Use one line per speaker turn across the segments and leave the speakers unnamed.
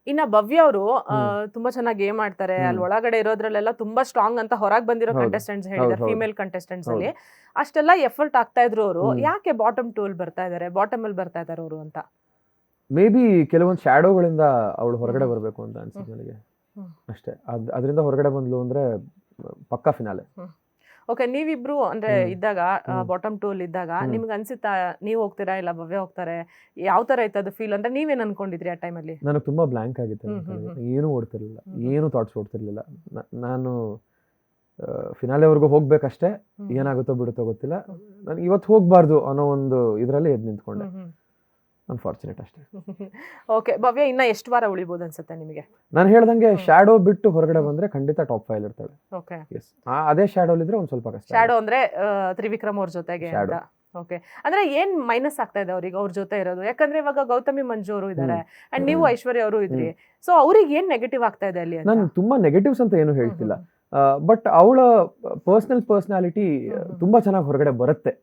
ಇನ್ನ ಭವ್ಯ ಅವರು ತುಂಬಾ ಚೆನ್ನಾಗಿ ಗೇಮ್ ಆಡ್ತಾರೆ, ಅಲ್ಲಿ ಒಳಗಡೆ ಇರೋದ್ರಲ್ಲೆಲ್ಲ ತುಂಬಾ ಸ್ಟ್ರಾಂಗ್ ಅಂತ ಹೊರಗೆ ಬಂದಿರೋ ಕಂಟೆಸ್ಟೆಂಟ್ಸ್ ಹೇಳಿದ್ದಾರೆ, ಫಿಮೇಲ್ ಕಂಟೆಸ್ಟೆಂಟ್ಸ್ ಅಲ್ಲಿ ಅಷ್ಟೆಲ್ಲ ಎಫರ್ಟ್ ಆಗ್ತಾ ಇದ್ರು ಅವರು, ಯಾಕೆ ಬಾಟಮ್ 2 ಅಲ್ಲಿ ಬರ್ತಾ ಇದಾರೆ, ಬಾಟಮ್ ಅಲ್ಲಿ ಬರ್ತಾ ಇದಾರೆ ಅವರು ಅಂತ?
ಮೇ ಬಿ ಕೆಲವೊಂದು ಶ್ಯಾಡೋಗಳಿಂದ ಅವಳು ಹೊರಗಡೆ ಬರಬೇಕು ಅಂತ ಅನ್ಸುತ್ತೆ ನನಗೆ ಅಷ್ಟೇ. ಅದರಿಂದ ಹೊರಗಡೆ ಬಂದ್ಲು ಅಂದ್ರೆ ಪಕ್ಕಾ ಫಿನಾಲೆ.
ಓಕೆ, ನೀವಿಬ್ರು ಅಂದ್ರೆ ಇದ್ದಾಗ ಬಾಟಮ್ 2 ಅಲ್ಲಿ ಇದ್ದಾಗ ನಿಮ್ಗೆ ಅನ್ಸುತ್ತಾ ನೀವು ಹೋಗ್ತೀರಾ ಇಲ್ಲ ಭವ್ಯ ಹೋಗ್ತಾರೆ, ಯಾವ ತರ ಇತ್ತು ಅದು ಫೀಲ್ ಅಂದ್ರೆ ನೀವೇನ್ ಅನ್ಕೊಂಡಿದ್ರಿ ಆ ಟೈಮಲ್ಲಿ?
ನನಗೆ ತುಂಬಾ ಬ್ಲಾಂಕ್ ಆಗಿತ್ತು, ಏನು ಓಡ್ತಿರ್ಲಿಲ್ಲ, ಏನು ಥಾಟ್ಸ್ ಓಡ್ತಿರ್ಲಿಲ್ಲ. ನಾನು ಫಿನಾಲೆವರೆಗೂ ಹೋಗ್ಬೇಕಷ್ಟೇ, ಏನಾಗುತ್ತೋ ಬಿಡುತ್ತೋ ಗೊತ್ತಿಲ್ಲ, ನಾನು ಇವತ್ತು ಹೋಗ್ಬಾರ್ದು ಅನ್ನೋ ಒಂದು ಇದರಲ್ಲಿ ಎದ್ದು ನಿಂತ್ಕೊಂಡೆ. ಅನ್ಫಾರ್ಚುನೇಟ್ ಅಷ್ಟೇ.
ಓಕೆ, ಭವ್ಯ ಇನ್ನ ಎಷ್ಟು ವಾರ ಉಳಿಬಹುದು ಅನ್ಸುತ್ತೆ ನಿಮಗೆ?
ನಾನು ಹೇಳ್ದಂಗೆ ಶ್ಯಾಡೋ ಬಿಟ್ಟು ಹೊರಗಡೆ ಬಂದ್ರೆ ಖಂಡಿತ ಟಾಪ್ 5 ಇರ್ತಾಳೆ.
ಓಕೆ,
ಅದೇ ಶ್ಯಾಡೋ ಇದ್ರೆ ಒಂದ್ ಸ್ವಲ್ಪ ಕಷ್ಟ.
ಶ್ಯಾಡೋ ಅಂದ್ರೆ ತ್ರಿವಿಕ್ರಮ್ ಅವ್ರ ಜೊತೆಗೆ ಅಂತ. ಓಕೆ, ಅಂದ್ರೆ ಏನ್ ಮೈನಸ್ ಆಗ್ತಾ ಇದೆ ಅವ್ರಿಗೆ ಅವ್ರ ಜೊತೆ ಇರೋದು? ಯಾಕಂದ್ರೆ ಇವಾಗ ಗೌತಮಿ ಮಂಜು ಅವರು ಇದಾರೆ ಅಂಡ್ ನೀವು ಐಶ್ವರ್ಯ ಅವರು ಇದ್ರಿ, ಸೊ ಅವ್ರಿಗೆ ಏನ್ ನೆಗೆಟಿವ್ ಆಗ್ತಾ ಇದೆ ಅಲ್ಲಿ?
ನಾನು ತುಂಬಾ ನೆಗೆಟಿವ್ಸ್ ಅಂತ ಏನು ಹೇಳ್ತಿಲ್ಲ, ಬಟ್ ಅವಳ ಪರ್ಸನಾಲಿಟಿ ತುಂಬಾ ಚೆನ್ನಾಗಿ ಹೊರಗಡೆ ಬರುತ್ತೆ,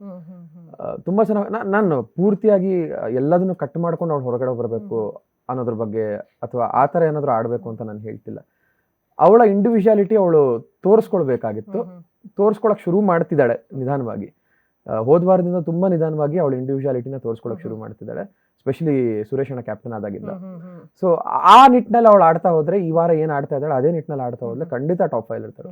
ತುಂಬಾ ಚೆನ್ನಾಗಿ. ನಾನು ಪೂರ್ತಿಯಾಗಿ ಎಲ್ಲದನ್ನು ಕಟ್ ಮಾಡ್ಕೊಂಡು ಅವಳು ಹೊರಗಡೆ ಬರಬೇಕು ಅನ್ನೋದ್ರ ಬಗ್ಗೆ ಅಥವಾ ಆ ಥರ ಏನಾದರೂ ಆಡಬೇಕು ಅಂತ ನಾನು ಹೇಳ್ತಿಲ್ಲ. ಅವಳ ಇಂಡಿವಿಜುವಾಲಿಟಿ ಅವಳು ತೋರಿಸ್ಕೊಳ್ಬೇಕಾಗಿತ್ತು, ತೋರಿಸ್ಕೊಳಕ್ ಶುರು ಮಾಡ್ತಿದ್ದಾಳೆ ನಿಧಾನವಾಗಿ. ಹೋದ ವಾರದಿಂದ ತುಂಬಾ ನಿಧಾನವಾಗಿ ಅವಳ ಇಂಡಿವಿಜುವಾಲಿಟಿನ ತೋರಿಸ್ಕೊಳಕ್ ಶುರು ಮಾಡ್ತಿದ್ದಾಳೆ, ಸ್ಪೆಷಲಿ ಸುರೇಶ್ ಅಣ್ಣ ಕ್ಯಾಪ್ಟನ್ ಆದಾಗಿಂದ. ಸೊ ಆ ನಿಟ್ಟಿನಲ್ಲಿ ಅವಳು ಆಡ್ತಾ ಹೋದ್ರೆ, ಈ ವಾರ ಏನ್ ಆಡ್ತಾ ಇದ್ದಾಳೆ ಅದೇ ನಿಟ್ಟಿನಲ್ಲಿ ಆಡ್ತಾ ಹೋದ್ರೆ ಖಂಡಿತ ಟಾಪ್ 5 ಇರ್ತಾರೆ.